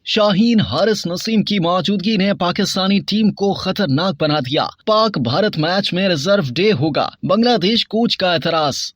शाहीन हारिस नसीम की मौजूदगी ने पाकिस्तानी टीम को खतरनाक बना दिया। पाक भारत मैच में रिजर्व डे होगा, बांग्लादेश कोच का एतराज।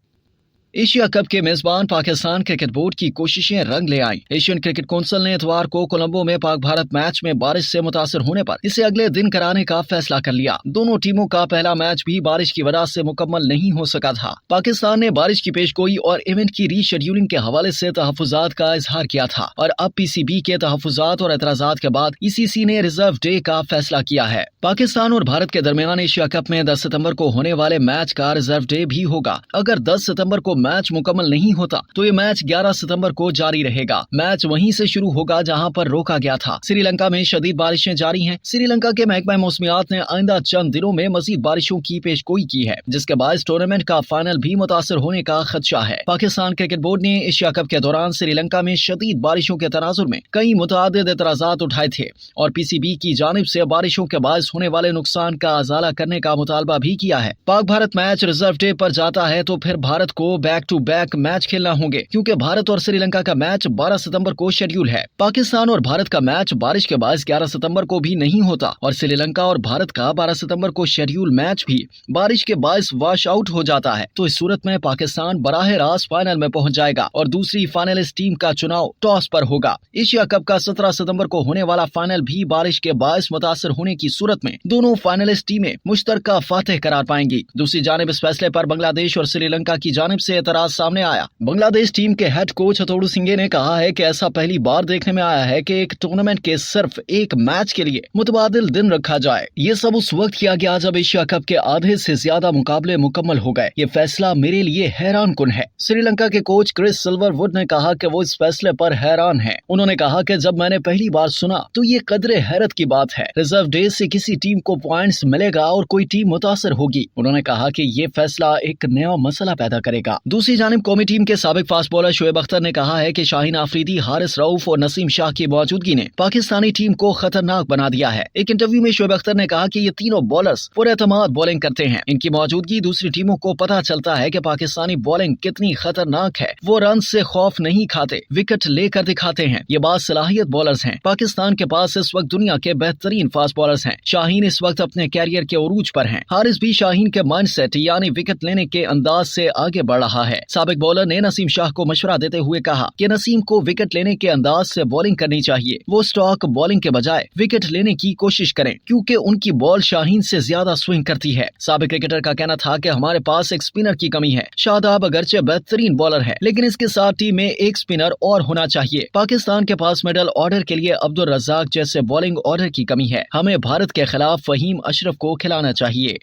एशिया कप के मेजबान पाकिस्तान क्रिकेट बोर्ड की कोशिशें रंग ले आईं। एशियन क्रिकेट काउंसिल ने इतवार को कोलंबो में पाक भारत मैच में बारिश से मुतासर होने पर इसे अगले दिन कराने का फैसला कर लिया। दोनों टीमों का पहला मैच भी बारिश की वजह से मुकम्मल नहीं हो सका था। पाकिस्तान ने बारिश की पेशगोई और इवेंट की रीशेड्यूलिंग के हवाले से तहफुजात का इजहार किया था और अब पीसीबी के तहफुजात और एतराजात के बाद ईसीसी ने रिजर्व डे का फैसला किया है। पाकिस्तान और भारत के दरमियान एशिया कप में 10 सितंबर को होने वाले मैच का रिजर्व डे भी होगा। अगर 10 सितंबर को मैच मुकम्मल नहीं होता तो ये मैच 11 सितंबर को जारी रहेगा। मैच वहीं से शुरू होगा जहां पर रोका गया था। श्रीलंका में शदीद बारिशें जारी हैं। श्रीलंका के महकमा मौसमियात ने आइंदा चंद दिनों में मजीद बारिशों की पेशगोई की है, जिसके बाद टूर्नामेंट का फाइनल भी मुतासर होने का खदशा है। पाकिस्तान क्रिकेट बोर्ड ने एशिया कप के दौरान श्रीलंका में शदीद बारिशों के तनाजुर में कई मुतअद्दिद एतराजात उठाए थे और पीसीबी की जानिब से बारिशों के बायस होने वाले नुकसान का अजाला करने का मुतालबा भी किया है। Pak Bharat match reserve day पर जाता है तो फिर भारत को बैक टू बैक मैच खेलना होंगे, क्योंकि भारत और श्रीलंका का मैच 12 सितंबर को शेड्यूल है। पाकिस्तान और भारत का मैच बारिश के बायस 11 सितंबर को भी नहीं होता और श्रीलंका और भारत का 12 सितंबर को शेड्यूल मैच भी बारिश के बायस वॉश आउट हो जाता है। तो इस सूरत में पाकिस्तान बराह रास्त फाइनल में पहुंच जाएगा और दूसरी फाइनलिस्ट टीम का चुनाव टॉस पर होगा। एशिया कप का 17 सितंबर को होने वाला फाइनल भी बारिश के बायस मुतासर होने की सूरत में दोनों फाइनलिस्ट टीमें मुश्तरका फातेह करार पाएंगी। दूसरी जानिब इस फैसले पर बांग्लादेश और श्रीलंका की जानिब से एतराज सामने आया। बांग्लादेश टीम के हेड कोच हथोड़ू सिंघे ने कहा है कि ऐसा पहली बार देखने में आया है कि एक टूर्नामेंट के सिर्फ एक मैच के लिए मुतबादिल दिन रखा जाए। ये सब उस वक्त किया गया जब एशिया कप के आधे से ज्यादा मुकाबले मुकम्मल हो गए। ये फैसला मेरे लिए हैरान कुन है। श्रीलंका के कोच क्रिस सिल्वरवुड ने कहा कि वो इस फैसले पर हैरान हैं। उन्होंने कहा कि जब मैंने पहली बार सुना तो ये कदरे हैरत की बात है। रिजर्व डे से किसी टीम को पॉइंट्स मिलेगा और कोई टीम मुतासर होगी। उन्होंने कहा कि ये फैसला एक नया मसला पैदा करेगा। दूसरी जानिब कौमी टीम के साबिक फास्ट बॉलर शोएब अख्तर ने कहा है कि शाहीन आफरीदी, हारिस रऊफ और नसीम शाह की मौजूदगी ने पाकिस्तानी टीम को खतरनाक बना दिया है। एक इंटरव्यू में शोएब अख्तर ने कहा कि ये तीनों बॉलर्स पुरएतमाद बॉलिंग करते हैं। इनकी मौजूदगी दूसरी टीमों को पता चलता है कि पाकिस्तानी बॉलिंग कितनी खतरनाक है। वो रन से खौफ नहीं खाते, विकेट लेकर दिखाते हैं। ये बात सलाहियत बॉलर्स हैं। पाकिस्तान के पास इस वक्त दुनिया के बेहतरीन फास्ट बॉलर्स हैं। शाहीन इस वक्त अपने कैरियर के उरूज पर हैं। हारिस भी शाहीन के माइंडसेट यानी विकेट लेने के अंदाज से आगे बढ़ रहा है। साबिक बॉलर ने नसीम शाह को मशवरा देते हुए कहा कि नसीम को विकेट लेने के अंदाज से बॉलिंग करनी चाहिए। वो स्टॉक बॉलिंग के बजाय विकेट लेने की कोशिश करें, क्योंकि उनकी बॉल शाहीन से ज्यादा स्विंग करती है। साबिक क्रिकेटर का कहना था कि हमारे पास एक स्पिनर की कमी है। शादाब अगरचे बेहतरीन बॉलर है, लेकिन इसके साथ टीम में एक स्पिनर और होना चाहिए। पाकिस्तान के पास मिडल ऑर्डर के लिए अब्दुल रज़ाक जैसे बॉलिंग ऑर्डर की कमी है। हमें भारत के खिलाफ फहीम अशरफ को खिलाना चाहिए।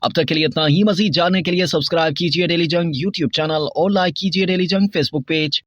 अब तक के लिए इतना ही। मजीद जानने के लिए सब्सक्राइब कीजिए डेली जंग यूट्यूब चैनल और लाइक कीजिए डेली जंग फेसबुक पेज।